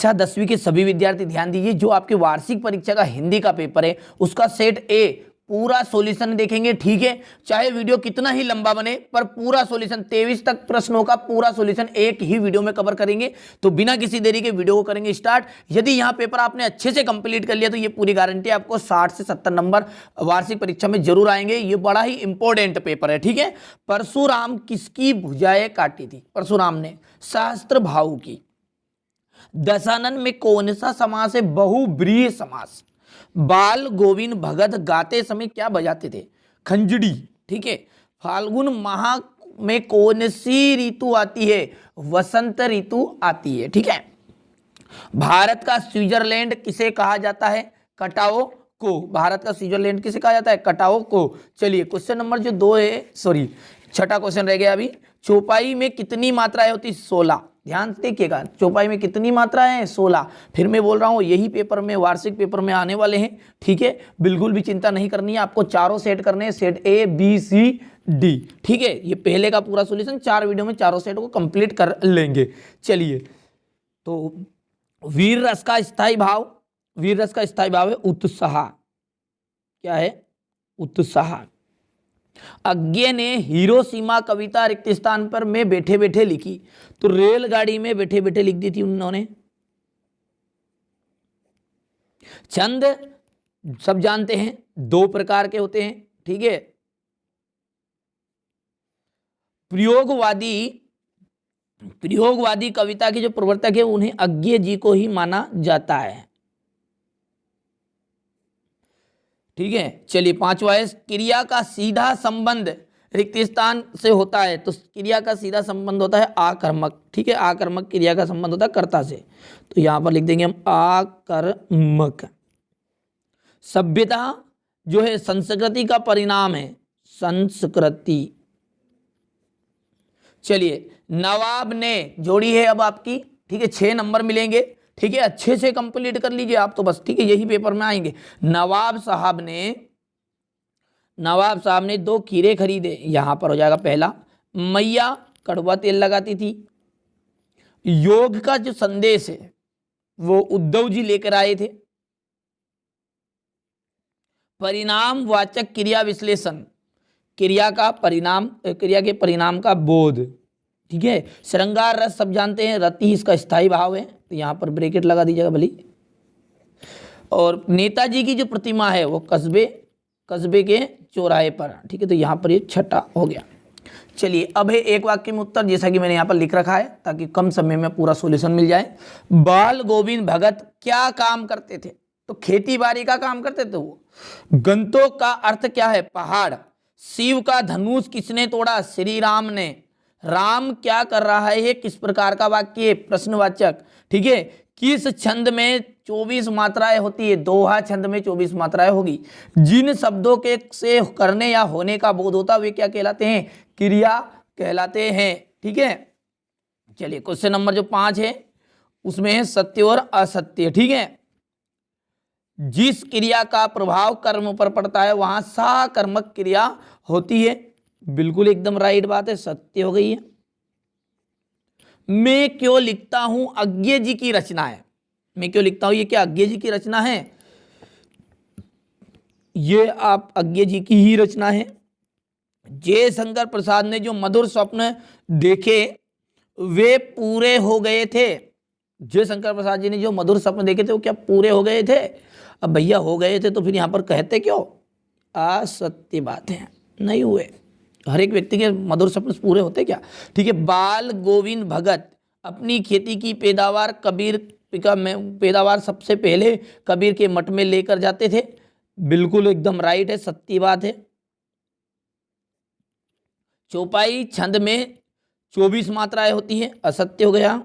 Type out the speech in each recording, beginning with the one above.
कक्षा 10वीं के सभी विद्यार्थी ध्यान दीजिए, जो आपके वार्षिक परीक्षा का हिंदी का पेपर है उसका सेट ए पूरा सॉल्यूशन देखेंगे, ठीक है। चाहे वीडियो कितना ही लंबा बने पर पूरा सॉल्यूशन 23 तक प्रश्नों का पूरा सॉल्यूशन एक ही वीडियो में कवर करेंगे। तो बिना किसी देरी के वीडियो को करेंगे स्टार्ट। यदि यहां पेपर आपने अच्छे से कंप्लीट कर लिया तो ये पूरी गारंटी आपको 60 से 70 नंबर वार्षिक परीक्षा में जरूर आएंगे। ये बड़ा ही इंपॉर्टेंट पेपर है, ठीक है। परशुराम किसकी भुजाएं काटी थी? परशुराम ने सहस्त्र भाऊ की। दशानन में कौन सा समास है? बहुब्रीहि समास। बाल गोविंद भगत गाते समय क्या बजाते थे? खंजड़ी, ठीक है। फाल्गुन माह में कौन सी ऋतु आती है? वसंत ऋतु आती है, ठीक है। भारत का स्विट्जरलैंड किसे कहा जाता है? कटाओ को। भारत का स्विट्जरलैंड किसे कहा जाता है? कटाओ को। चलिए क्वेश्चन नंबर जो 2 है, सॉरी छठा क्वेश्चन रह गया अभी। चौपाई में कितनी मात्राएं होती? 16। ध्यान से देखिएगा, चौपाई में कितनी मात्रा है? 16। फिर मैं बोल रहा हूँ यही पेपर में, वार्षिक पेपर में आने वाले हैं, ठीक है। बिल्कुल भी चिंता नहीं करनी है, आपको चारों सेट करने हैं, set A B C D, ठीक है। ये पहले का पूरा सॉल्यूशन 4 वीडियो में चारों सेट को कंप्लीट कर लेंगे। चलिए, तो वीर रस का स्थायी भाव, वीर रस का स्थायी भाव है उत्साह। क्या है? उत्साह। अज्ञे ने हिरोशिमा कविता रिक्त स्थान पर में बैठे बैठे लिखी, तो रेलगाड़ी में बैठे बैठे लिख दी थी उन्होंने। छंद सब जानते हैं 2 प्रकार के होते हैं, ठीक है। प्रयोगवादी कविता के जो प्रवर्तक है उन्हें अज्ञे जी को ही माना जाता है, ठीक है। चलिए 5वां है, क्रिया का सीधा संबंध रिक्त स्थान से होता है, तो क्रिया का सीधा संबंध होता है आकर्मक, ठीक है। आकर्मक क्रिया का संबंध होता है कर्ता से, तो यहां पर लिख देंगे हम आकर्मक। सभ्यता जो है संस्कृति का परिणाम है, संस्कृति। चलिए, नवाब ने जोड़ी है अब आपकी, ठीक है। 6 नंबर मिलेंगे, ठीक है। अच्छे से कंप्लीट कर लीजिए आप तो बस, ठीक है। यही पेपर में आएंगे। नवाब साहब ने 2 खीरे खरीदे, यहां पर हो जाएगा पहला। मैया कड़वा तेल लगाती थी। योग का जो संदेश है वो उद्धव जी लेकर आए थे। परिणाम वाचक क्रिया विश्लेषण, क्रिया के परिणाम का बोध, ठीक है। श्रृंगार रस सब जानते हैं, रति इसका स्थायी भाव है, तो यहां पर ब्रैकेट लगा दीजिएगा भली। और नेताजी की जो प्रतिमा है वो कस्बे के चौराहे पर, ठीक है। तो यहां पर ये छठा हो गया। चलिए, अब है एक वाक्य में उत्तर, जैसा कि मैंने यहां पर लिख रखा है ताकि कम समय में पूरा सॉल्यूशन मिल जाए। बाल गोविंद भगत क्या काम करते थे? तो खेती बाड़ी का काम करते थे वो। गंतोक का अर्थ क्या है? पहाड़। शिव का धनुष किसने तोड़ा? श्री राम ने। राम क्या कर रहा है? किस प्रकार का वाक्य है? प्रश्नवाचक, ठीक है। किस छंद में 24 मात्राएं होती है? दोहा छंद में 24 मात्राएं होगी। जिन शब्दों के से करने या होने का बोध होता वे क्या कहलाते हैं? क्रिया कहलाते हैं, ठीक है। चलिए क्वेश्चन नंबर जो 5 है उसमें है सत्य और असत्य, ठीक है। जिस क्रिया का प्रभाव कर्म पर पड़ता है वहां साकर्मक क्रिया होती है। बिल्कुल एकदम राइट बात है, सत्य हो गई है। मैं क्यों लिखता हूं अज्ञे जी की रचना है। मैं क्यों लिखता हूं, ये क्या अज्ञे जी की रचना है? ये आप अज्ञे जी की ही रचना है। जयशंकर प्रसाद ने जो मधुर स्वप्न देखे वे पूरे हो गए थे। जयशंकर प्रसाद जी ने जो मधुर स्वप्न देखे थे वो क्या पूरे हो गए थे? अब भैया हो गए थे तो फिर यहां पर कहते क्यों? असत्य बात है, नहीं हुए। हर एक व्यक्ति के मधुर सपने पूरे होते क्या, ठीक है। बाल गोविंद भगत अपनी खेती की पैदावार सबसे पहले कबीर के मठ में लेकर जाते थे। बिल्कुल एकदम राइट है, सत्य बात है। चौपाई छंद में 24 मात्राएं होती हैं, असत्य हो गया।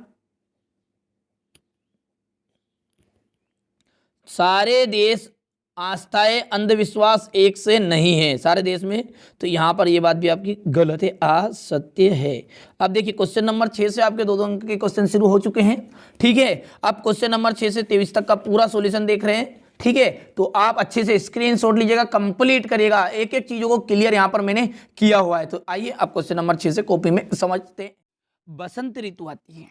सारे देश आस्थाएं अंधविश्वास एक से नहीं है, सारे देश में, तो यहां पर यह बात भी आपकी गलत है, असत्य है। अब देखिए क्वेश्चन नंबर 6 से आपके 2 अंक के क्वेश्चन शुरू हो चुके हैं, ठीक है। अब क्वेश्चन नंबर 6 से 23 तक का पूरा सॉल्यूशन देख रहे हैं, ठीक है। तो आप अच्छे से स्क्रीनशॉट लीजिएगा, कंप्लीट करिएगा, एक एक चीजों को क्लियर यहां पर मैंने किया हुआ है। तो आइए आप क्वेश्चन नंबर 6 से कॉपी में समझते हैं। बसंत ऋतु आती है,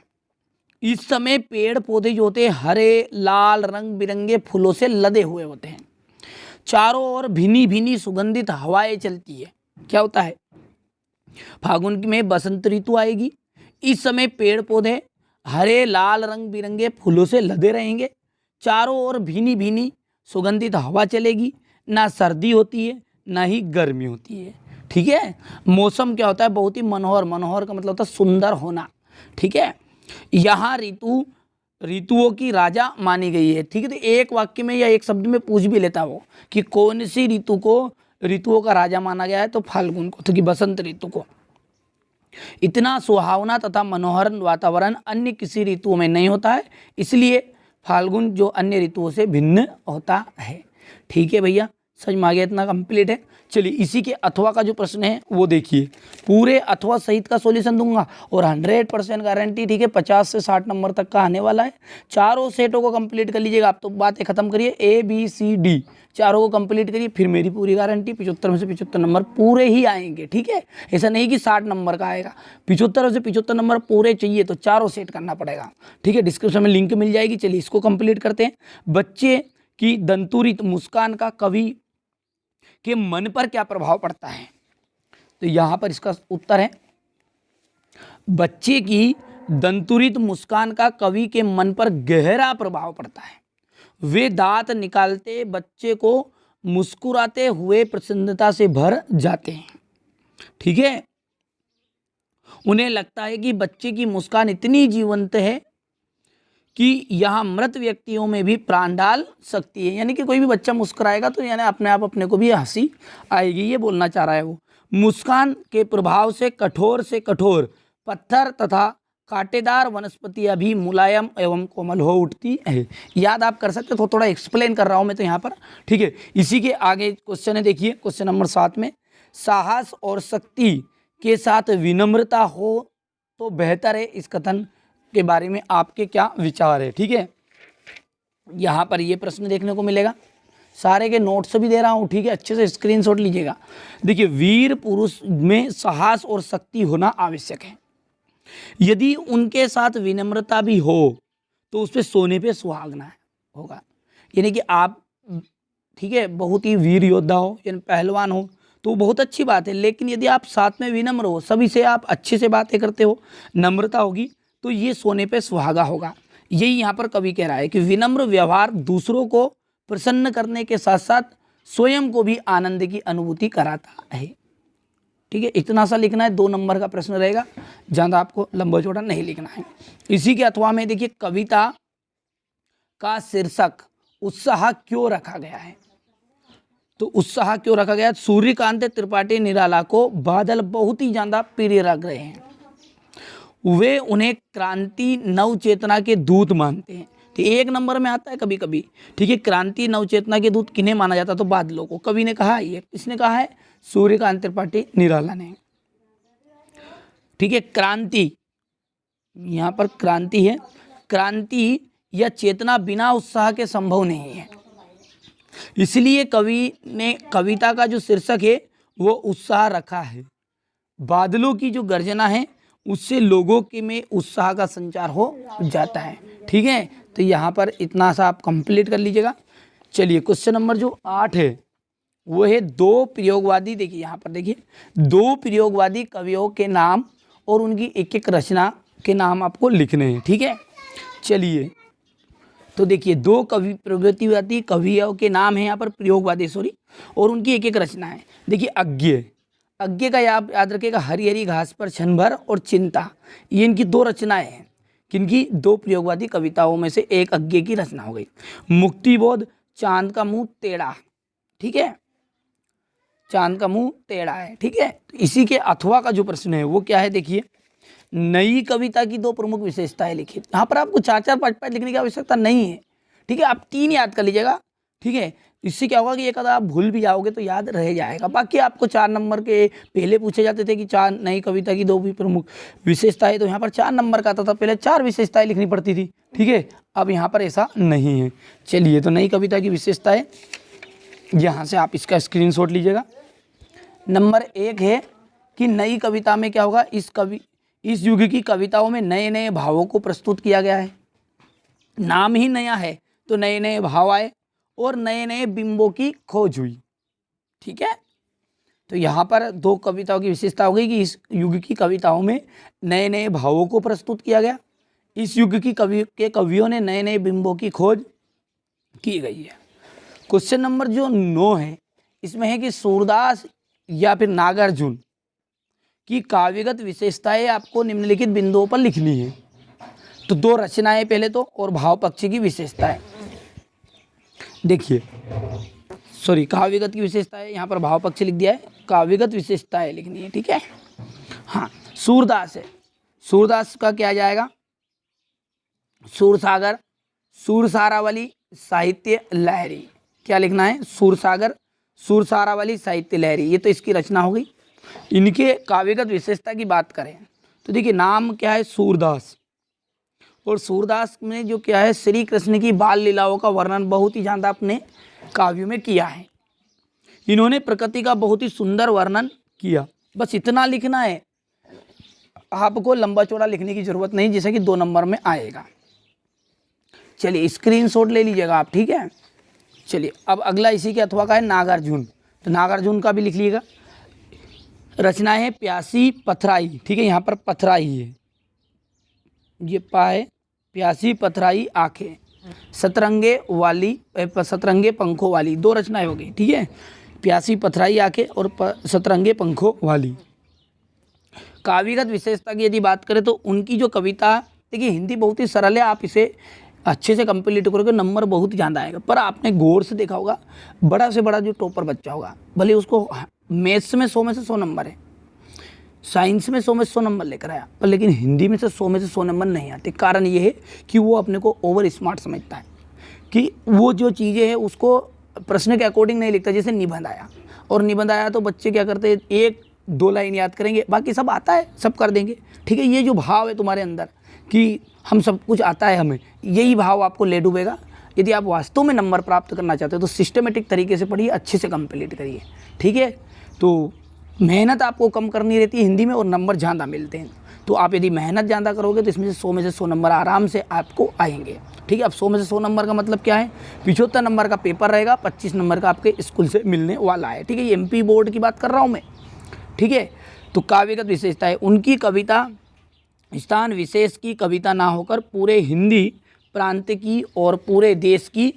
इस समय पेड़ पौधे जो होते हैं हरे लाल रंग बिरंगे फूलों से लदे हुए होते हैं, चारों ओर भिनी भिनी सुगंधित हवाएं चलती है। क्या होता है? फागुन में बसंत ऋतु आएगी। इस समय पेड़ पौधे हरे लाल रंग बिरंगे फूलों से लदे रहेंगे, चारों ओर भीनी भीनी सुगंधित हवा चलेगी, ना सर्दी होती है ना ही गर्मी होती है। ठीक है, मौसम क्या होता है? बहुत ही मनोहर। मनोहर का मतलब होता है सुंदर होना। ठीक है, यहाँ ऋतुओं की राजा मानी गई है। ठीक है, तो एक वाक्य में या एक शब्द में पूछ भी लेता वो कि कौन सी ऋतु को ऋतुओं का राजा माना गया है, तो फाल्गुन को, तो कि बसंत ऋतु को। इतना सुहावना तथा मनोहर वातावरण अन्य किसी ऋतुओं में नहीं होता है, इसलिए फाल्गुन जो अन्य ऋतुओं से भिन्न होता है। ठीक है भैया, समझ में आ गया? इतना कंप्लीट है। चलिए इसी के अथवा का जो प्रश्न है वो देखिए। पूरे अथवा सहित का सॉल्यूशन दूंगा और 100% गारंटी। ठीक है, 50 से 60 नंबर तक का आने वाला है। चारों सेटों को कंप्लीट कर लीजिएगा आप, तो बातें खत्म करिए। ABCD चारों को कंप्लीट करिए, फिर मेरी पूरी गारंटी 75 में से 75 नंबर पूरे ही आएंगे। ठीक है, ऐसा नहीं कि 60 नंबर का आएगा, 75 में से 75 नंबर पूरे चाहिए तो चारों सेट करना पड़ेगा। ठीक है, डिस्क्रिप्शन में लिंक मिल जाएगी। चलिए इसको कंप्लीट करते हैं। बच्चे की दंतुरित मुस्कान का कवि के मन पर क्या प्रभाव पड़ता है? तो यहां पर इसका उत्तर है, बच्चे की दंतुरित मुस्कान का कवि के मन पर गहरा प्रभाव पड़ता है। वे दांत निकालते बच्चे को मुस्कुराते हुए प्रसन्नता से भर जाते हैं। ठीक है, उन्हें लगता है कि बच्चे की मुस्कान इतनी जीवंत है कि यह मृत व्यक्तियों में भी प्राण डाल सकती है। यानी कि कोई भी बच्चा मुस्कुराएगा तो यानी अपने आप अपने को भी हंसी आएगी, ये बोलना चाह रहा है वो। मुस्कान के प्रभाव से कठोर पत्थर तथा कांटेदार वनस्पतियां भी मुलायम एवं कोमल हो उठती है। याद आप कर सकते हो, थोड़ा एक्सप्लेन कर रहा हूं मैं तो यहाँ पर। ठीक है, इसी के आगे क्वेश्चन है, देखिए क्वेश्चन नंबर 7 में, साहस और शक्ति के साथ विनम्रता हो तो बेहतर है, इस कथन के बारे में आपके क्या विचार है? ठीक है, यहाँ पर ये प्रश्न देखने को मिलेगा। सारे के नोट्स भी दे रहा हूँ। ठीक है, अच्छे से स्क्रीनशॉट लीजिएगा। देखिए, वीर पुरुष में साहस और शक्ति होना आवश्यक है। यदि उनके साथ विनम्रता भी हो तो उस पर सोने पे सुहागना होगा। यानी कि आप, ठीक है, बहुत ही वीर योद्धा हो यानी पहलवान हो तो बहुत अच्छी बात है, लेकिन यदि आप साथ में विनम्र हो, सभी से आप अच्छे से बातें करते हो, नम्रता होगी, तो ये सोने पे सुहागा होगा। यही यहाँ पर कवि कह रहा है कि विनम्र व्यवहार दूसरों को प्रसन्न करने के साथ साथ स्वयं को भी आनंद की अनुभूति कराता है। ठीक है, इतना सा लिखना है, 2 नंबर का प्रश्न रहेगा, ज़्यादा आपको लंबा चौड़ा नहीं लिखना है। इसी के अथवा में देखिए, कविता का शीर्षक उत्साह क्यों रखा गया है? तो उत्साह क्यों रखा गया? सूर्यकांत त्रिपाठी निराला को बादल बहुत ही ज़्यादा प्रिय लग रहे हैं। वे उन्हें क्रांति नवचेतना के दूत मानते हैं। तो 1 नंबर में आता है कभी कभी। ठीक है, क्रांति नवचेतना के दूत किन्हें माना जाता? तो बादलों को। कवि ने कहा, ये किसने कहा है? सूर्यकांत त्रिपाठी निराला ने। ठीक है, क्रांति, यहाँ पर क्रांति है। क्रांति या चेतना बिना उत्साह के संभव नहीं है, इसलिए कवि ने कविता का जो शीर्षक है वो उत्साह रखा है। बादलों की जो गर्जना है उससे लोगों के में उत्साह का संचार हो जाता है। ठीक है, तो यहाँ पर इतना सा आप कंप्लीट कर लीजिएगा। चलिए क्वेश्चन नंबर जो 8 है वो है 2 प्रयोगवादी। देखिए यहाँ पर देखिए, 2 प्रयोगवादी कवियों के नाम और उनकी एक रचना के नाम आपको लिखने हैं। ठीक है, चलिए तो देखिए 2 प्रयोगवादी कवियों के नाम है यहाँ पर, प्रयोगवादी सॉरी, और उनकी एक रचना है। देखिए, अज्ञे का याद रखिएगा, हरी हरी घास पर क्षण भर और चिंता, ये इनकी 2 रचनाएं हैं। किनकी? 2 प्रयोगवादी कविताओं में से एक अज्ञे की रचना हो गई। मुक्तिबोध, चांद का मुंह टेढ़ा। ठीक है, चांद का मुंह टेढ़ा है। ठीक है, तो इसी के अथवा का जो प्रश्न है वो क्या है? देखिए, नई कविता की 2 प्रमुख विशेषताएं लिखिए। यहाँ पर आपको 4-4 5-5 लिखने की आवश्यकता नहीं है। ठीक है, आप 3 याद कर लीजिएगा। ठीक है, इससे क्या होगा कि एक आधा आप भूल भी जाओगे तो याद रह जाएगा। बाकी आपको 4 नंबर के पहले पूछे जाते थे कि 4 नई कविता की 2 भी प्रमुख विशेषताएं, तो यहाँ पर 4 नंबर का आता था, पहले 4 विशेषताएं लिखनी पड़ती थी। ठीक है, अब यहाँ पर ऐसा नहीं है। चलिए, तो नई कविता की विशेषताएं, यहाँ से आप इसका स्क्रीनशॉट लीजिएगा। नंबर 1 है कि नई कविता में क्या होगा, इस युग की कविताओं में नए नए भावों को प्रस्तुत किया गया है। नाम ही नया है तो नए नए भाव आए और नए नए बिंबों की खोज हुई। ठीक है, तो यहाँ पर दो कविताओं की विशेषता हो गई कि इस युग की कविताओं में नए नए भावों को प्रस्तुत किया गया, इस युग की कवियों ने नए नए बिंबों की खोज की गई है। क्वेश्चन नंबर जो 9 है इसमें है कि सूरदास या फिर नागार्जुन की काव्यगत विशेषताएं आपको निम्नलिखित बिंदुओं पर लिखनी है। तो दो रचनाएं पहले तो और भाव पक्ष की विशेषताएं। देखिए, सॉरी, काव्यगत की विशेषताएं, यहाँ पर भाव पक्ष लिख दिया है, काव्यगत विशेषताएं लिखनी है। ठीक है, हाँ, सूरदास है, सूरदास का क्या जाएगा, सूरसागर, सूरसारावली, साहित्य लहरी। क्या लिखना है, सूरसागर, सूरसारावली, साहित्य लहरी। ये तो इसकी रचना हो गई। इनके काव्यगत विशेषता की बात करें तो देखिए, नाम क्या है, सूरदास, और सूरदास में जो क्या है, श्री कृष्ण की बाल लीलाओं का वर्णन बहुत ही ज़्यादा अपने काव्यों में किया है। इन्होंने प्रकृति का बहुत ही सुंदर वर्णन किया। बस इतना लिखना है, आपको लंबा चौड़ा लिखने की जरूरत नहीं, जैसे कि 2 नंबर में आएगा। चलिए स्क्रीनशॉट ले लीजिएगा आप। ठीक है, चलिए अब अगला इसी के अथवा का है नागार्जुन। तो नागार्जुन का भी लिख लीजिएगा। रचना है प्यासी पथराई। ठीक है, यहाँ पर पथराई है, ये पाए, प्यासी पथराई आंखें, सतरंगे वाली, सतरंगे पंखों वाली। 2 रचनाएं हो गई। ठीक है, प्यासी पथराई आंखें और सतरंगे पंखों वाली। काव्यगत विशेषता की यदि बात करें तो उनकी जो कविता, देखिए हिंदी बहुत ही सरल है, आप इसे अच्छे से कंप्लीट करोगे नंबर बहुत ज़्यादा आएगा। पर आपने गौर से देखा होगा, बड़ा से बड़ा जो टॉपर बच्चा होगा, भले उसको मैथ्स में 100 में से 100 नंबर है, साइंस में 100 में से 100 नंबर लेकर आया, पर लेकिन हिंदी में से 100 में से 100 नंबर नहीं आते। कारण ये है कि वो अपने को ओवर स्मार्ट समझता है, कि वो जो चीज़ें हैं उसको प्रश्न के अकॉर्डिंग नहीं लिखता। जैसे निबंध आया, और निबंध आया तो बच्चे क्या करते हैं, 1-2 लाइन याद करेंगे, बाकी सब आता है, सब कर देंगे। ठीक है, ये जो भाव है तुम्हारे अंदर कि हम सब कुछ आता है हमें, यही भाव आपको ले डूबेगा। यदि आप वास्तव में नंबर प्राप्त करना चाहते हो तो सिस्टमेटिक तरीके से पढ़िए, अच्छे से कंप्लीट करिए। ठीक है, तो मेहनत आपको कम करनी रहती है हिंदी में और नंबर ज़्यादा मिलते हैं। तो आप यदि मेहनत ज़्यादा करोगे तो इसमें से 100 में से 100 नंबर आराम से आपको आएंगे। ठीक है, अब 100 में से 100 नंबर का मतलब क्या है, 75 नंबर का पेपर रहेगा, 25 नंबर का आपके स्कूल से मिलने वाला है। ठीक है, ये MP बोर्ड की बात कर रहा हूँ मैं। ठीक है, तो काव्यगत विशेषता है, उनकी कविता स्थान विशेष की कविता ना होकर पूरे हिंदी प्रांत की और पूरे देश की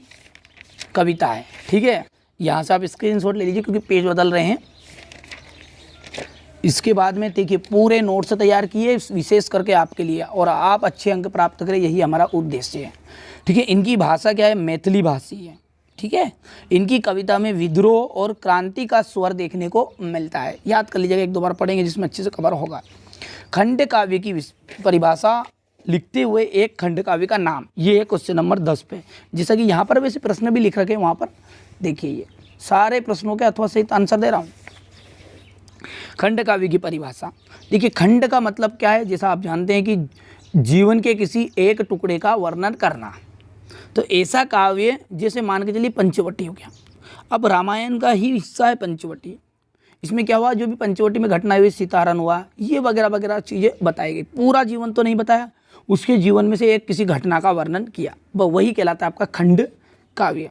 कविता है। ठीक है, यहाँ से आप स्क्रीनशॉट ले लीजिए क्योंकि पेज बदल रहे हैं। इसके बाद में देखिए पूरे नोट्स तैयार किए विशेष करके आपके लिए, और आप अच्छे अंक प्राप्त करें, यही हमारा उद्देश्य है। ठीक है, इनकी भाषा क्या है, मैथिली भाषी है। ठीक है, इनकी कविता में विद्रोह और क्रांति का स्वर देखने को मिलता है। याद कर लीजिएगा, 1-2 बार पढ़ेंगे जिसमें अच्छे से कवर होगा। खंड काव्य की परिभाषा लिखते हुए एक खंड काव्य का नाम, ये है क्वेश्चन नंबर 10 पे। जैसा कि यहाँ पर वैसे प्रश्न भी लिख रखे हैं, वहाँ पर देखिए, ये सारे प्रश्नों के अथवा सहित आंसर दे रहा हूँ। खंड काव्य की परिभाषा देखिए, खंड का मतलब क्या है, जैसा आप जानते हैं कि जीवन के किसी एक टुकड़े का वर्णन करना। तो ऐसा काव्य जैसे मान के चलिए पंचवटी हो गया। अब रामायण का ही हिस्सा है पंचवटी। इसमें क्या हुआ, जो भी पंचवटी में घटना हुई, सीताहरण हुआ, ये वगैरह वगैरह चीज़ें बताई गई। पूरा जीवन तो नहीं बताया, उसके जीवन में से एक किसी घटना का वर्णन किया, वही कहलाता है आपका खंड काव्य।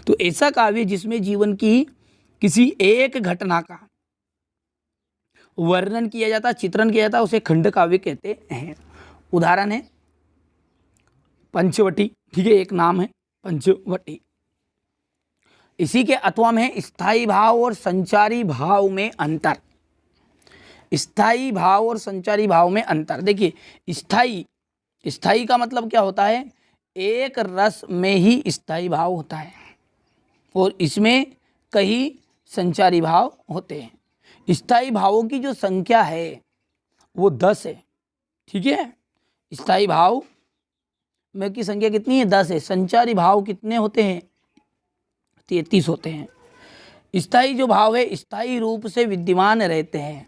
तो ऐसा काव्य जिसमें जीवन की किसी एक घटना का वर्णन किया जाता, चित्रण किया जाता, उसे खंड काव्य कहते हैं। उदाहरण है पंचवटी। ठीक है, एक नाम है पंचवटी। इसी के अथवा में है स्थायी भाव और संचारी भाव में अंतर। स्थायी भाव और संचारी भाव में अंतर। देखिए, स्थायी का मतलब क्या होता है, एक रस में ही स्थायी भाव होता है, और इसमें कई संचारी भाव होते हैं। स्थायी भावों की जो संख्या है वो 10 है। ठीक है, स्थायी भाव में की संख्या कितनी है, 10 है। संचारी भाव कितने होते हैं, 33 होते हैं। स्थायी जो भाव है स्थायी रूप से विद्यमान रहते हैं,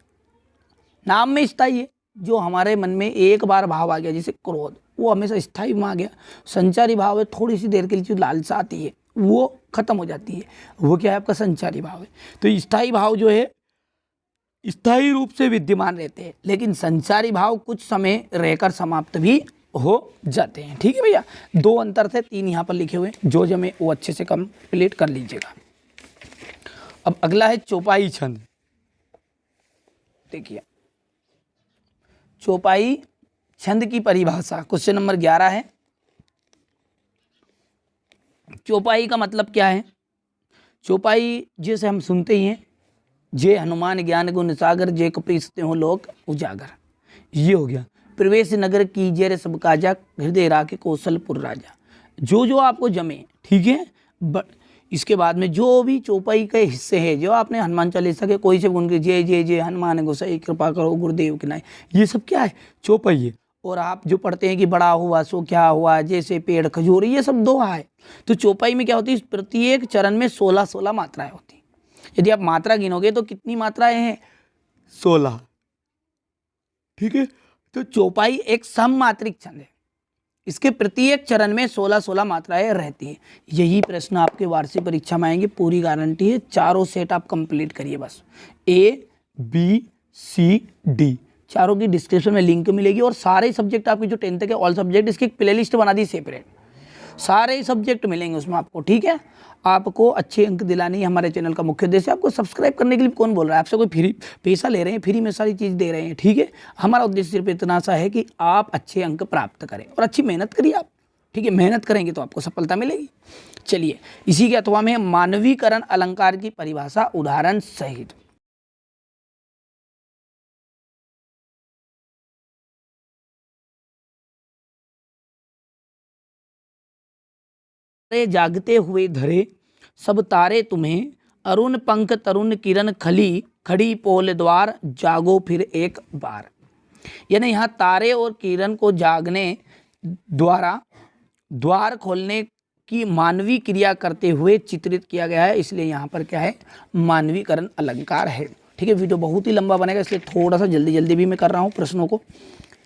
नाम में स्थायी है। जो हमारे मन में एक बार भाव आ गया, जैसे क्रोध, वो हमेशा स्थायी में आ गया। संचारी भाव है, थोड़ी सी देर के लिए जो लालसा आती है वो खत्म हो जाती है, वो क्या है आपका संचारी भाव है। तो स्थायी भाव जो है स्थायी रूप से विद्यमान रहते हैं, लेकिन संचारी भाव कुछ समय रहकर समाप्त भी हो जाते हैं। ठीक है भैया, दो अंतर थे, तीन यहाँ पर लिखे हुए, जो जमे वो अच्छे से कंप्लीट कर लीजिएगा। अब अगला है चौपाई छंद। देखिए चौपाई छंद की परिभाषा क्वेश्चन नंबर 11 है। चौपाई का मतलब क्या है? चौपाई जैसे हम सुनते ही हैं, जे हनुमान ज्ञान गुण सागर, जे कपीसते हो लोक उजागर, ये हो गया। प्रवेश नगर कीजिए रे सब काजा, हृदय राखे कौशलपुर राजा, जो जो आपको जमे। ठीक है, इसके बाद में जो भी चौपाई के हिस्से हैं, जो आपने हनुमान चालीसा के कोई से गुण के, जय जय जय हनुमान गोसाई कृपा करो गुरुदेव की नाई, ये सब क्या है? चौपाई है। और आप जो पढ़ते हैं कि बड़ा हुआ सो क्या हुआ, जैसे पेड़ खजूर, ये सब दोहा है। तो चौपाई में क्या होती है? प्रत्येक चरण में 16-16 मात्राएं होती हैं। यदि आप मात्रा गिनोगे तो कितनी मात्राएं हैं? 16। ठीक है, तो चौपाई एक सममात्रिक छंद है। इसके प्रत्येक चरण में 16-16 मात्राएं रहती है। यही प्रश्न आपके वार्षिक परीक्षा में आएंगे, पूरी गारंटी है। चारों सेट आप कंप्लीट करिए बस, A, B, C, D, चारों की डिस्क्रिप्शन में लिंक मिलेगी। और सारे सब्जेक्ट आपके जो 10th के ऑल सब्जेक्ट, इसकी एक प्लेलिस्ट बना दी सेपरेट, सारे सब्जेक्ट मिलेंगे उसमें आपको। ठीक है, आपको अच्छे अंक दिलाने ही हमारे चैनल का मुख्य उद्देश्य है। आपको सब्सक्राइब करने के लिए कौन बोल रहा है? आपसे कोई फ्री पैसा ले रहे हैं? फ्री में सारी चीज़ दे रहे हैं। ठीक है, हमारा उद्देश्य सिर्फ इतना सा है कि आप अच्छे अंक प्राप्त करें और अच्छी मेहनत करिए आप। ठीक है, मेहनत करेंगे तो आपको सफलता मिलेगी। चलिए, इसी के अथवा में मानवीकरण अलंकार की परिभाषा उदाहरण सहित। जागते हुए धरे सब तारे तुम्हें, अरुण पंख तरुण किरण खली, खड़ी पोल द्वार जागो फिर एक बार। यानी यहाँ तारे और किरण को जागने द्वारा द्वार खोलने की मानवीय क्रिया करते हुए चित्रित किया गया है, इसलिए यहाँ पर क्या है? मानवीकरण अलंकार है। ठीक है, वीडियो बहुत ही लंबा बनेगा, इसलिए थोड़ा सा जल्दी जल्दी भी मैं कर रहा हूँ प्रश्नों को,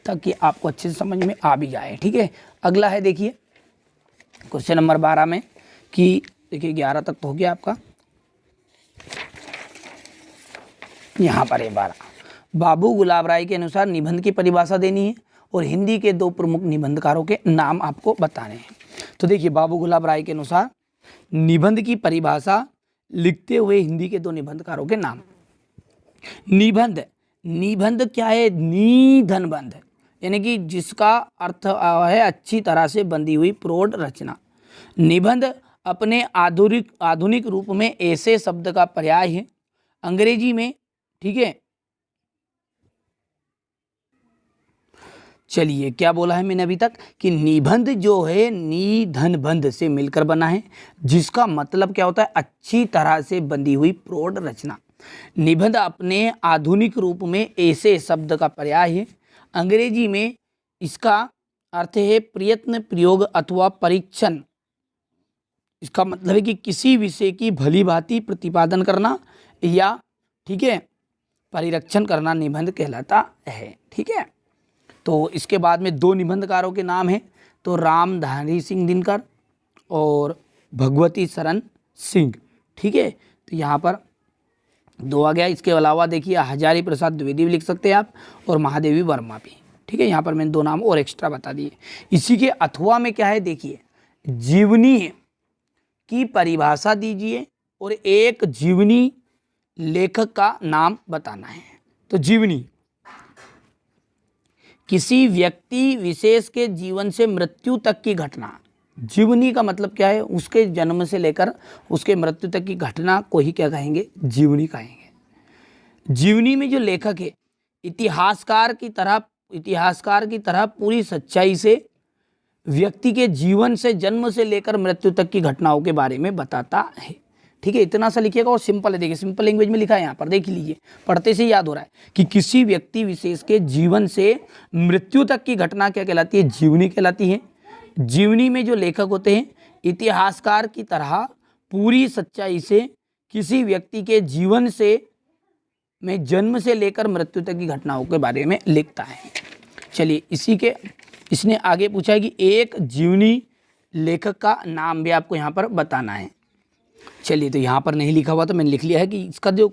ताकि आपको अच्छे से समझ में आ भी जाए। ठीक है, अगला है देखिए क्वेश्चन नंबर 12 में, कि देखिए 11 तक तो हो गया आपका, यहाँ पर है 12। बाबू गुलाब राय के अनुसार निबंध की परिभाषा देनी है और हिंदी के दो प्रमुख निबंधकारों के नाम आपको बताने हैं। तो देखिए बाबू गुलाब राय के अनुसार निबंध की परिभाषा लिखते हुए हिंदी के दो निबंधकारों के नाम। निबंध, निबंध क्या है? निधन बंध, यानी कि जिसका अर्थ है अच्छी तरह से बंधी हुई प्रौढ़ रचना। निबंध अपने आधुनिक रूप में ऐसे शब्द का पर्याय है अंग्रेजी में। ठीक है, चलिए क्या बोला है मैंने अभी तक, कि निबंध जो है निधन बंध से मिलकर बना है, जिसका मतलब क्या होता है? अच्छी तरह से बंधी हुई प्रौढ़ रचना। निबंध अपने आधुनिक रूप में ऐसे शब्द का पर्याय है अंग्रेजी में, इसका अर्थ है प्रयत्न, प्रयोग अथवा परीक्षण। इसका मतलब है कि किसी विषय की भली भांति प्रतिपादन करना या ठीक है परिरक्षण करना निबंध कहलाता है। ठीक है, तो इसके बाद में दो निबंधकारों के नाम हैं, तो रामधारी सिंह दिनकर और भगवती शरण सिंह। ठीक है, तो यहाँ पर दो आ गया। इसके अलावा देखिए हजारी प्रसाद द्विवेदी भी लिख सकते हैं आप, और महादेवी वर्मा भी। ठीक है, यहाँ पर मैंने दो नाम और एक्स्ट्रा बता दिए। इसी के अथवा में क्या है देखिए, जीवनी की परिभाषा दीजिए और एक जीवनी लेखक का नाम बताना है। तो जीवनी किसी व्यक्ति विशेष के जीवन से मृत्यु तक की घटना। जीवनी का मतलब क्या है? उसके जन्म से लेकर उसके मृत्यु तक की घटना को ही क्या कहेंगे? जीवनी कहेंगे। जीवनी में जो लेखक है इतिहासकार की तरह पूरी सच्चाई से व्यक्ति के जीवन से जन्म से लेकर मृत्यु तक की घटनाओं के बारे में बताता है। ठीक है, इतना सा लिखिएगा और सिंपल है। देखिए सिंपल लैंग्वेज में लिखा है, यहाँ पर देख लीजिए, पढ़ते से याद हो रहा है कि किसी व्यक्ति विशेष के जीवन से मृत्यु तक की घटना क्या कहलाती है? जीवनी कहलाती है। जीवनी में जो लेखक होते हैं इतिहासकार की तरह पूरी सच्चाई से किसी व्यक्ति के जीवन से में जन्म से लेकर मृत्यु तक की घटनाओं के बारे में लिखता है। चलिए इसने आगे पूछा है कि एक जीवनी लेखक का नाम भी आपको यहाँ पर बताना है। चलिए, तो यहाँ पर नहीं लिखा हुआ तो मैंने लिख लिया है कि इसका जो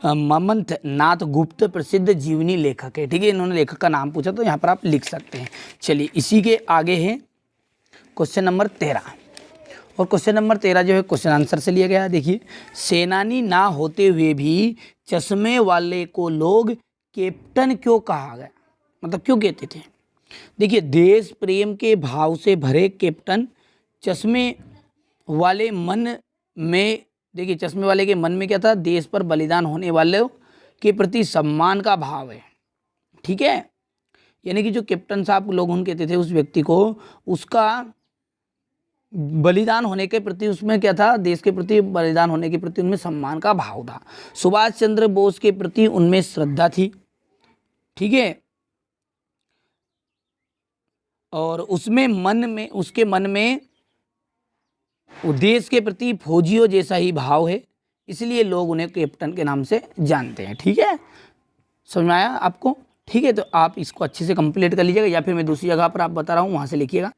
ममंथ नाथ गुप्त प्रसिद्ध जीवनी लेखक है। ठीक है, इन्होंने लेखक का नाम पूछा तो यहाँ पर आप लिख सकते हैं। चलिए, इसी के आगे है क्वेश्चन नंबर 13, और क्वेश्चन नंबर 13 जो है क्वेश्चन आंसर से लिया गया है। देखिए, सेनानी ना होते हुए भी चश्मे वाले को लोग कैप्टन क्यों कहा गया, मतलब क्यों कहते थे। देखिए, देश प्रेम के भाव से भरे कैप्टन चश्मे वाले मन में, देखिए चश्मे वाले के मन में क्या था, देश पर बलिदान होने वालों के प्रति सम्मान का भाव है। ठीक है, यानी कि जो कैप्टन साहब लोग उन कहते थे उस व्यक्ति को, उसका बलिदान होने के प्रति उसमें क्या था, देश के प्रति बलिदान होने के प्रति उनमें सम्मान का भाव था। सुभाष चंद्र बोस के प्रति उनमें श्रद्धा थी। ठीक है, और उसमें मन में, उसके मन में देश के प्रति फौजियों जैसा ही भाव है, इसलिए लोग उन्हें कैप्टन के नाम से जानते हैं। ठीक है, समझ में आया आपको। ठीक है, तो आप इसको अच्छे से कंप्लीट कर लीजिएगा, या फिर मैं दूसरी जगह पर आप बता रहा हूँ वहाँ से लिखिएगा।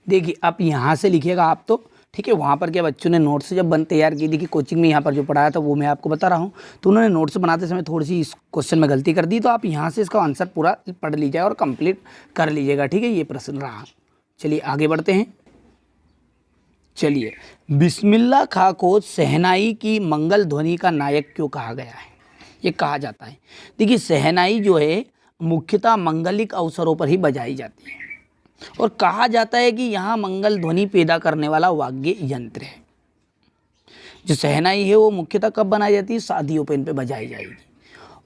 देखिए, आप यहाँ से लिखिएगा आप तो। ठीक है, वहाँ पर क्या बच्चों ने नोट्स जब तैयार की थी कि कोचिंग में यहाँ पर जो पढ़ाया था वो मैं आपको बता रहा हूँ, तो उन्होंने नोट्स बनाते समय थोड़ी सी इस क्वेश्चन में गलती कर दी, तो आप यहाँ से इसका आंसर पूरा पढ़ लीजिएगा और कंप्लीट कर लीजिएगा। ठीक है, ये प्रश्न रहा। चलिए आगे बढ़ते हैं। चलिए, बिस्मिल्लाह खां को शहनाई की मंगल ध्वनि का नायक क्यों कहा गया है, ये कहा जाता है। देखिए, शहनाई जो है मुख्यतः मंगलिक अवसरों पर ही बजाई जाती है, और कहा जाता है कि यहाँ मंगल ध्वनि पैदा करने वाला वाद्य यंत्र है। जो शहनाई है वो मुख्यतः कब बनाई जाती है, शादियों पर इन पे बजाई जाएगी,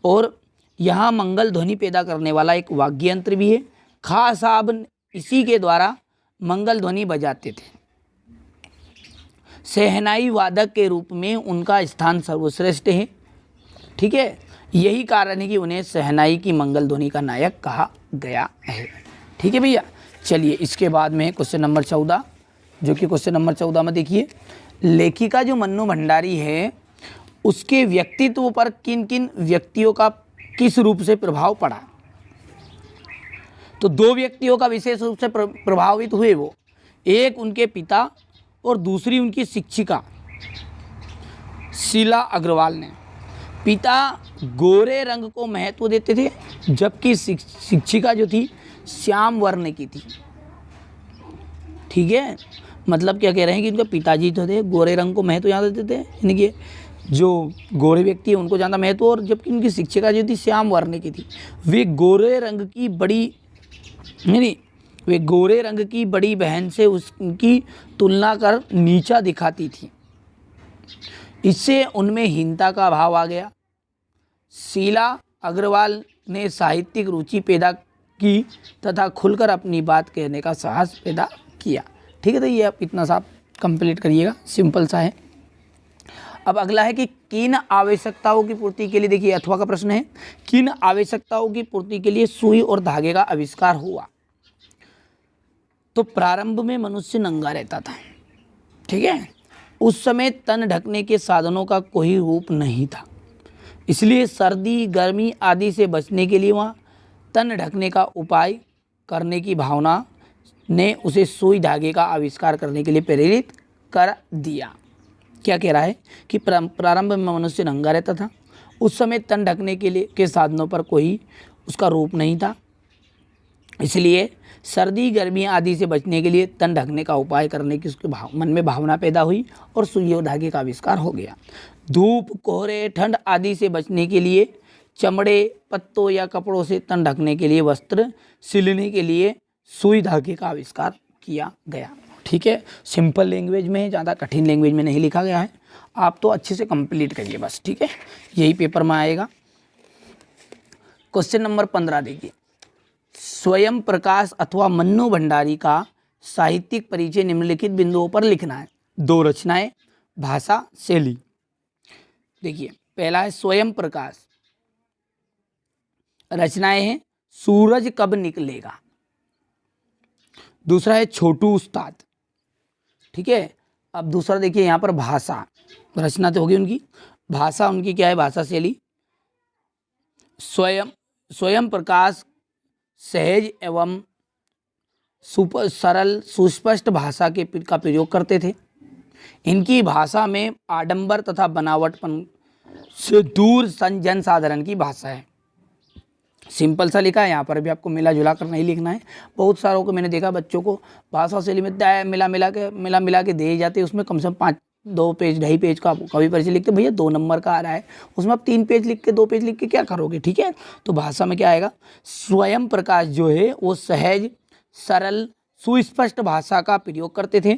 और यहाँ मंगल ध्वनि पैदा करने वाला एक वाद्य यंत्र भी है। खां साहब इसी के द्वारा मंगल ध्वनि बजाते थे। शहनाई वादक के रूप में उनका स्थान सर्वश्रेष्ठ है। ठीक है, यही कारण है कि उन्हें शहनाई की मंगल ध्वनि का नायक कहा गया है। ठीक है भैया, चलिए इसके बाद में क्वेश्चन नंबर 14, जो कि क्वेश्चन नंबर 14 में देखिए, लेखिका जो मन्नू भंडारी है उसके व्यक्तित्व पर किन किन व्यक्तियों का किस रूप से प्रभाव पड़ा। तो दो व्यक्तियों का विशेष रूप से प्रभावित हुए वो, एक उनके पिता और दूसरी उनकी शिक्षिका शीला अग्रवाल ने। पिता गोरे रंग को महत्व देते थे, जबकि शिक्षिका जो थी श्याम वर्ण की थी। ठीक है, मतलब क्या कह रहे हैं कि इनके पिताजी तो थे गोरे रंग को महत्व ज़्यादा देते थे, यानी कि जो गोरे व्यक्ति है उनको ज़्यादा महत्व, और जबकि उनकी शिक्षिका जो थी श्याम वर्ण की थी। वे गोरे रंग की बड़ी बहन से उसकी तुलना कर नीचा दिखाती थी, इससे उनमें हीनता का भाव आ गया। शीला अग्रवाल ने साहित्यिक रुचि पैदा की तथा खुलकर अपनी बात कहने का साहस पैदा किया। ठीक है, तो ये आप इतना सा कंप्लीट करिएगा, सिंपल सा है। अब अगला है कि किन आवश्यकताओं की पूर्ति के लिए, देखिए अथवा का प्रश्न है, किन आवश्यकताओं की पूर्ति के लिए सुई और धागे का आविष्कार हुआ। तो प्रारंभ में मनुष्य नंगा रहता था। ठीक है, उस समय तन ढकने के साधनों का कोई रूप नहीं था, इसलिए सर्दी गर्मी आदि से बचने के लिए वहाँ तन ढकने का उपाय करने की भावना ने उसे सुई धागे का आविष्कार करने के लिए प्रेरित कर दिया। क्या कह रहा है कि प्रारंभ में मनुष्य नंगा रहता था, उस समय तन ढकने के साधनों पर कोई उसका रूप नहीं था, इसलिए सर्दी गर्मी आदि से बचने के लिए तन ढकने का उपाय करने की उसके मन में भावना पैदा हुई और सुई और धागे का आविष्कार हो गया। धूप कोहरे ठंड आदि से बचने के लिए चमड़े पत्तों या कपड़ों से तन ढकने के लिए वस्त्र सिलने के लिए सुई धागे का आविष्कार किया गया। ठीक है, सिंपल लैंग्वेज में है, ज़्यादा कठिन लैंग्वेज में नहीं लिखा गया है, आप तो अच्छे से कंप्लीट करिए बस। ठीक है, यही पेपर में आएगा। क्वेश्चन नंबर 15 देखिए, स्वयं प्रकाश अथवा मन्नू भंडारी का साहित्यिक परिचय निम्नलिखित बिंदुओं पर लिखना है। दो रचनाएं, भाषा, शैली। देखिए, पहला है स्वयं प्रकाश, रचनाएं हैं सूरज कब निकलेगा। दूसरा है छोटू उस्ताद। ठीक है, अब दूसरा देखिए यहाँ पर भाषा, रचना तो होगी उनकी, भाषा उनकी क्या है, भाषा शैली। स्वयं प्रकाश सहज एवं सरल सुस्पष्ट भाषा का प्रयोग करते थे। इनकी भाषा में आडंबर तथा बनावटपन से दूर जनसाधारण की भाषा है। सिंपल सा लिखा है, यहाँ पर भी आपको मिला जुला कर नहीं लिखना है। बहुत सारों को मैंने देखा बच्चों को भाषा शैली में मिला मिला के दे जाते, उसमें कम से कम 2 पेज 2.5 पेज का कवि परिचय लिखते, भैया 2 नंबर का आ रहा है, उसमें आप 3 पेज लिख के 2 पेज लिख के क्या करोगे, ठीक है। तो भाषा में क्या आएगा, स्वयं प्रकाश जो है वो सहज सरल सुस्पष्ट भाषा का प्रयोग करते थे।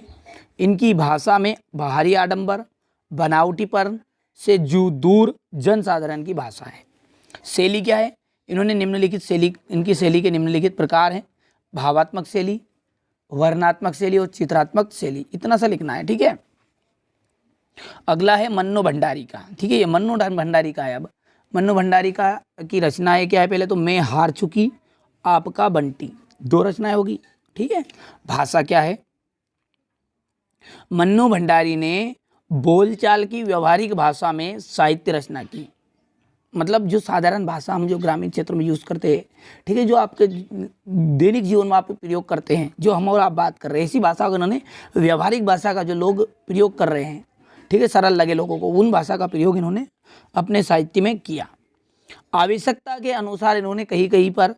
इनकी भाषा में बाहरी आडंबर बनावटीपन से दूर जनसाधारण की भाषा है। शैली क्या है, इन्होंने निम्नलिखित शैली, इनकी शैली के निम्नलिखित प्रकार हैं, भावात्मक शैली, वर्णनात्मक शैली और चित्रात्मक शैली। इतना सा लिखना है, ठीक है। अगला है मन्नो भंडारी का, ठीक है, ये मन्नो भंडारी का है। अब मन्नो भंडारी का की रचनाएं क्या है, पहले तो मैं हार चुकी आपका बंटी, 2 रचनाएं होगी, ठीक है। भाषा क्या है, मन्नो भंडारी ने बोलचाल की व्यवहारिक भाषा में साहित्य रचना की, मतलब जो साधारण भाषा हम जो ग्रामीण क्षेत्र में यूज़ करते हैं, ठीक है, जो आपके दैनिक जीवन में आप प्रयोग करते हैं, जो हम और आप बात कर रहे हैं, ऐसी भाषा को इन्होंने व्यवहारिक भाषा का जो लोग प्रयोग कर रहे हैं, ठीक है, सरल लगे लोगों को, उन भाषा का प्रयोग इन्होंने अपने साहित्य में किया। आवश्यकता के अनुसार इन्होंने कहीं कहीं पर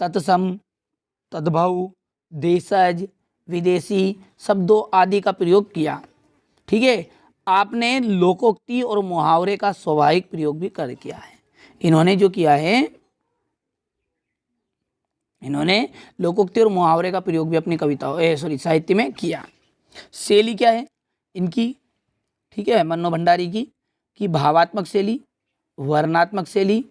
तत्सम, तद्भव, देशज, विदेशी शब्दों आदि का प्रयोग किया, ठीक है। आपने लोकोक्ति और मुहावरे का स्वाभाविक प्रयोग भी कर किया है। इन्होंने जो किया है, इन्होंने लोकोक्ति और मुहावरे का प्रयोग भी अपनी कविताओं साहित्य में किया। शैली क्या है इनकी, ठीक है, मन्नो भंडारी की भावात्मक शैली, वर्णनात्मक शैली,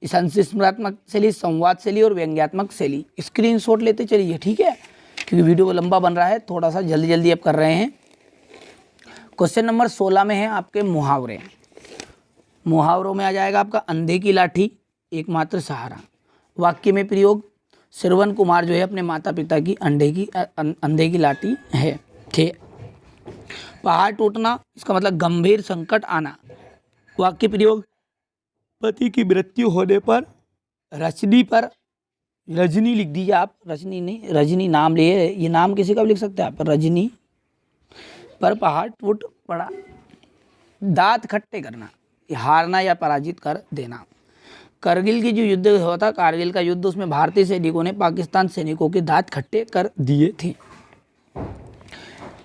संस्मरणात्मक शैली, संवाद शैली और व्यंग्यात्मक शैली। स्क्रीनशॉट लेते चलिए, ठीक है, क्योंकि वीडियो लंबा बन रहा है, थोड़ा सा जल्दी जल्दी आप कर रहे हैं। क्वेश्चन नंबर 16 में है आपके मुहावरे। मुहावरों में आ जाएगा आपका अंधे की लाठी एकमात्र सहारा। वाक्य में प्रयोग, श्रवण कुमार जो है अपने माता पिता की अंधे की लाठी है, ठीक। पहाड़ टूटना, इसका मतलब गंभीर संकट आना। वाक्य प्रयोग, पति की मृत्यु होने पर रजनी लिख दीजिए आप, रजनी नहीं, रजनी नाम लिए, ये नाम किसी का भी लिख सकते हैं आप, रजनी पर पहाड़ टूट पड़ा। दांत खट्टे करना, हारना या पराजित कर देना। करगिल की जो युद्ध हुआ था, कारगिल का युद्ध, उसमें भारतीय सैनिकों ने पाकिस्तान सैनिकों के दांत खट्टे कर दिए थे।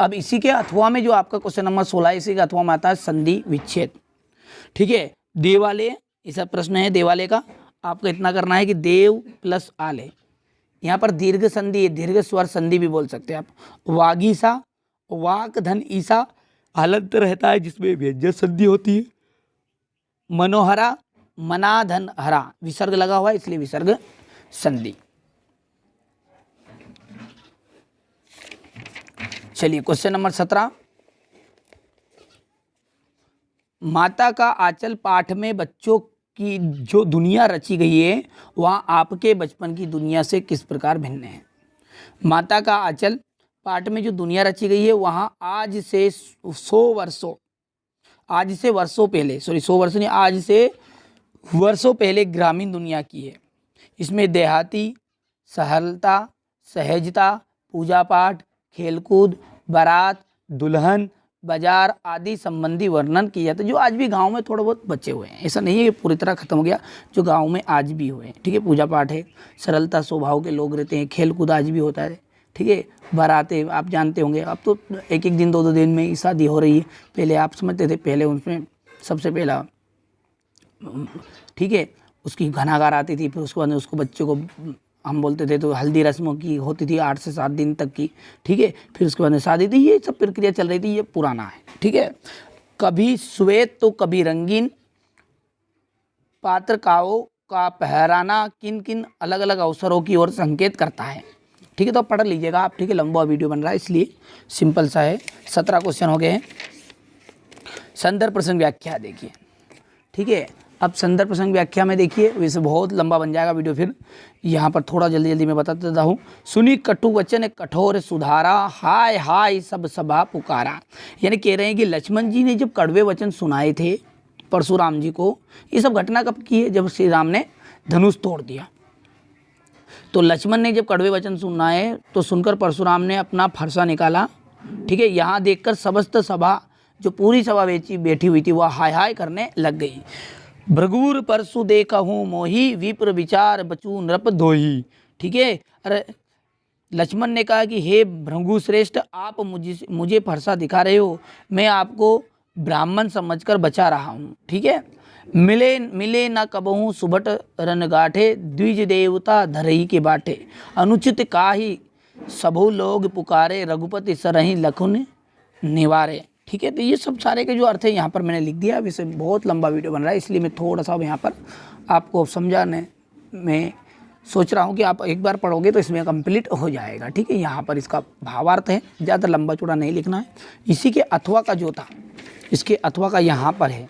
अब इसी के अथवा में जो आपका क्वेश्चन नंबर 16, इसी के अथवा में आता है संधि विच्छेद, ठीक है। देवालय, ऐसा प्रश्न है देवालय का, आपको इतना करना है कि देव प्लस आले, यहाँ पर दीर्घ संधि है, दीर्घ स्वर संधि भी बोल सकते हैं आप। वागीसा, वाक धन ईसा हलंत रहता है जिसमें व्यंजन संधि होती है। मनोहरा, मना धन हरा, विसर्ग लगा हुआ है इसलिए विसर्ग संधि। चलिए क्वेश्चन नंबर 17, माता का आंचल पाठ में बच्चों की जो दुनिया रची गई है वह आपके बचपन की दुनिया से किस प्रकार भिन्न है। माता का आंचल पाठ में जो दुनिया रची गई है वहाँ आज से 100 वर्षों पहले ग्रामीण दुनिया की है। इसमें देहाती, सरलता, सहजता, पूजा पाठ, खेलकूद, बारात, दुल्हन, बाजार आदि संबंधी वर्णन किया जाता है, जो आज भी गांव में थोड़ा बहुत बचे हुए हैं। ऐसा नहीं है कि पूरी तरह खत्म हो गया, जो गांव में आज भी हुए हैं, ठीक है। पूजा पाठ है, सरलता स्वभाव के लोग रहते हैं, खेलकूद आज भी होता है, ठीक है। बारातें आप जानते होंगे, अब तो 1-1 दिन 2-2 दिन में ही शादी हो रही है। पहले आप समझते थे, पहले उसमें सबसे पहला, ठीक है, उसकी घनागार आती थी, फिर उसके बाद उसको बच्चे को हम बोलते थे, तो हल्दी रस्मों की होती थी 8 से 7 दिन तक की, ठीक है। फिर उसके बाद में शादी थी, ये सब प्रक्रिया चल रही थी, ये पुराना है, ठीक है। कभी श्वेत तो कभी रंगीन, पात्रकाओं का पहराना किन किन अलग अलग अवसरों की ओर संकेत करता है, ठीक है। तो पढ़ लीजिएगा आप, ठीक है, लंबा वीडियो बन रहा है इसलिए सिंपल सा है। 17 क्वेश्चन हो गए हैं। संदर्भ प्रसंग व्याख्या देखिए, ठीक है। अब संदर्भ प्रसंग व्याख्या में देखिए, वैसे बहुत लंबा बन जाएगा वीडियो, फिर यहाँ पर थोड़ा जल्दी जल्दी मैं बता देता हूँ। सुनी कटु वचन कठोर सुधारा, हाय हाय सब सभा पुकारा। यानी कह रहे हैं कि लक्ष्मण जी ने जब कड़वे वचन सुनाए थे परशुराम जी को, ये सब घटना कब की है, जब श्री राम ने धनुष तोड़ दिया। तो लक्ष्मण ने जब कड़वे वचन सुनाए तो सुनकर परशुराम ने अपना फरसा निकाला ठीक है, यहाँ देखकर समस्त सभा, जो पूरी सभा बैठी हुई थी, वह हाय हाय करने लग गई। भृगुर परसु देखहूँ मोही, विप्र विचार बचू नृप धोही। ठीक है, अरे लक्ष्मण ने कहा कि हे भृगु श्रेष्ठ, आप मुझे फरसा दिखा रहे हो, मैं आपको ब्राह्मण समझकर बचा रहा हूँ। ठीक है, मिले न कबहू सुभट रन गाठे, द्विज देवता धरही के बाटे, अनुचित काहि सबो लोग पुकारे, रघुपति सरहि लखुन निवारे। ठीक है, तो ये सब सारे के जो अर्थ है यहाँ पर मैंने लिख दिया। अब इसे बहुत लंबा वीडियो बन रहा है, इसलिए मैं थोड़ा सा यहाँ पर आपको समझाने में सोच रहा हूँ कि आप एक बार पढ़ोगे तो इसमें कंप्लीट हो जाएगा। ठीक है, यहाँ पर इसका भावार्थ है, ज़्यादा लंबा चौड़ा नहीं लिखना है। इसी के अथवा का जो था, इसके अथवा का यहाँ पर है,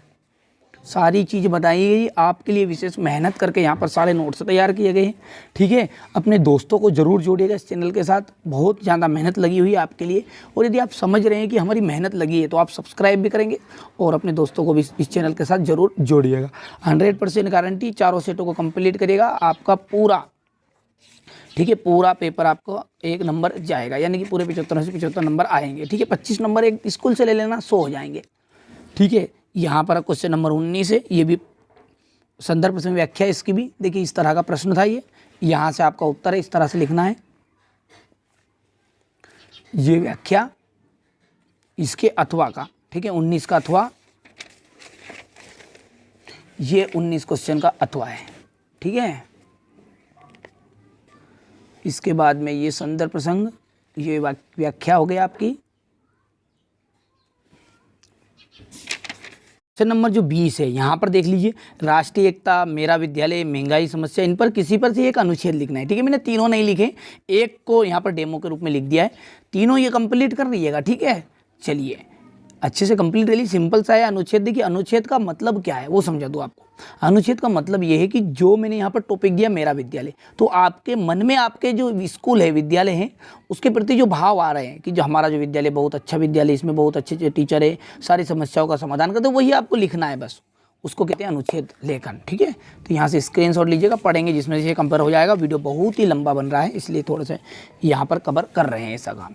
सारी चीज़ बताई गई, आपके लिए विशेष मेहनत करके यहाँ पर सारे नोट्स तैयार किए गए हैं। ठीक है, अपने दोस्तों को ज़रूर जोड़िएगा इस चैनल के साथ, बहुत ज़्यादा मेहनत लगी हुई है आपके लिए। और यदि आप समझ रहे हैं कि हमारी मेहनत लगी है तो आप सब्सक्राइब भी करेंगे और अपने दोस्तों को भी इस चैनल के साथ ज़रूर जोड़िएगा। 100% गारंटी, चारों सेटों को कंप्लीट करिएगा, आपका पूरा, ठीक है, पूरा पेपर आपको 1 नंबर जाएगा, यानी कि पूरे 75 से 75 नंबर आएंगे। ठीक है, 25 नंबर एक स्कूल से ले लेना, 100 हो जाएंगे। ठीक है, यहाँ पर क्वेश्चन नंबर 19 है, ये भी संदर्भ प्रसंग व्याख्या इसकी भी, देखिए इस तरह का प्रश्न था ये, यहाँ से आपका उत्तर है, इस तरह से लिखना है, ये व्याख्या इसके अथवा का। ठीक है, 19 का अथवा, ये 19 क्वेश्चन का अथवा है। ठीक है, इसके बाद में ये संदर्भ प्रसंग, ये व्याख्या हो गई आपकी। क्वेश्चन नंबर जो 20 है, यहाँ पर देख लीजिए, राष्ट्रीय एकता, मेरा विद्यालय, महंगाई समस्या, इन पर किसी पर से एक अनुच्छेद लिखना है। ठीक है, मैंने तीनों नहीं लिखे, एक को यहाँ पर डेमो के रूप में लिख दिया है, तीनों ये कंप्लीट कर लीजिएगा। ठीक है, चलिए अच्छे से कंप्लीट कर लीजिए, सिंपल सा है अनुच्छेद। देखिए अनुच्छेद का मतलब क्या है वो समझा दूँ आपको। अनुच्छेद का मतलब ये है कि जो मैंने यहाँ पर टॉपिक दिया मेरा विद्यालय, तो आपके मन में आपके जो स्कूल है, विद्यालय है, उसके प्रति जो भाव आ रहे हैं कि जो हमारा जो विद्यालय बहुत अच्छा विद्यालय, इसमें बहुत अच्छे टीचर है, सारी समस्याओं का समाधान करते हैं, वही आपको लिखना है बस, उसको कहते हैं अनुच्छेद लेखन। ठीक है, तो यहाँ से स्क्रीनशॉट लीजिएगा, पढ़ेंगे, जिसमें से कंपेयर हो जाएगा। वीडियो बहुत ही लंबा बन रहा है, इसलिए थोड़ा सा यहाँ पर कवर कर रहे हैं ऐसा काम।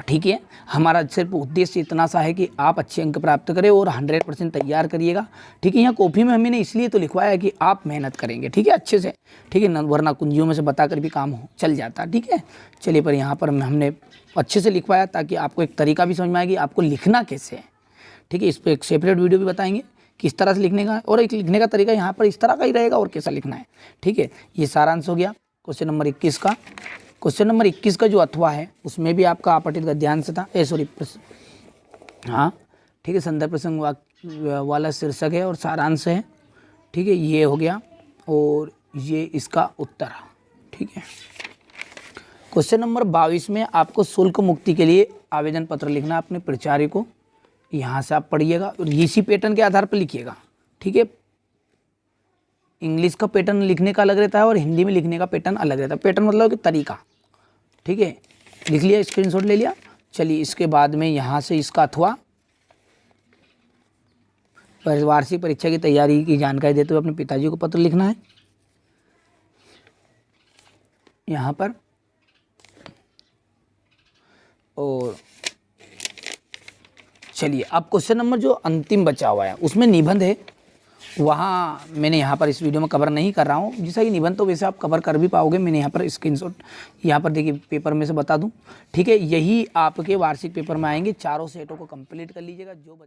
ठीक है, हमारा सिर्फ उद्देश्य इतना सा है कि आप अच्छे अंक प्राप्त करें और 100% तैयार करिएगा। ठीक है, यहाँ कॉपी में हमने इसलिए तो लिखवाया है कि आप मेहनत करेंगे। ठीक है, अच्छे से। ठीक है, वरना कुंजियों में से बताकर भी काम चल जाता। ठीक है, चलिए, पर यहाँ पर हमने अच्छे से लिखवाया ताकि आपको एक तरीका भी समझ में आए कि आपको लिखना कैसे है। ठीक है, इस पर एक सेपरेट वीडियो भी बताएंगे किस तरह से लिखने का है, और एक लिखने का तरीका यहाँ पर इस तरह का ही रहेगा और कैसा लिखना है। ठीक है, ये सारांश हो गया क्वेश्चन नंबर 21 का। क्वेश्चन नंबर 21 का जो अथवा है उसमें भी आपका आपठित गद्यांश था, हाँ ठीक है, संदर्भ प्रसंग वाला शीर्षक है और सारांश है। ठीक है, ये हो गया और ये इसका उत्तर। ठीक है, क्वेश्चन नंबर 22 में आपको शुल्क मुक्ति के लिए आवेदन पत्र लिखना है अपने प्राचार्य को। यहाँ से आप पढ़िएगा और इसी पैटर्न के आधार पर लिखिएगा। ठीक है, इंग्लिश का पैटर्न लिखने का अलग रहता है और हिंदी में लिखने का पैटर्न अलग रहता है। पैटर्न मतलब कि तरीका। ठीक है, लिख लिया, स्क्रीनशॉट ले लिया। चलिए, इसके बाद में यहाँ से इसका अथवा, वार्षिक परीक्षा की तैयारी की जानकारी देते हुए अपने पिताजी को पत्र लिखना है यहाँ पर। और चलिए, अब क्वेश्चन नंबर जो अंतिम बचा हुआ है उसमें निबंध है, वहाँ मैंने यहाँ पर इस वीडियो में कवर नहीं कर रहा हूँ। जैसा कि निबंध तो वैसे आप कवर कर भी पाओगे, मैंने यहाँ पर स्क्रीनशॉट यहाँ पर देखिए पेपर में से बता दूँ। ठीक है, यही आपके वार्षिक पेपर में आएंगे। चारों सेटों को कंप्लीट कर लीजिएगा। जो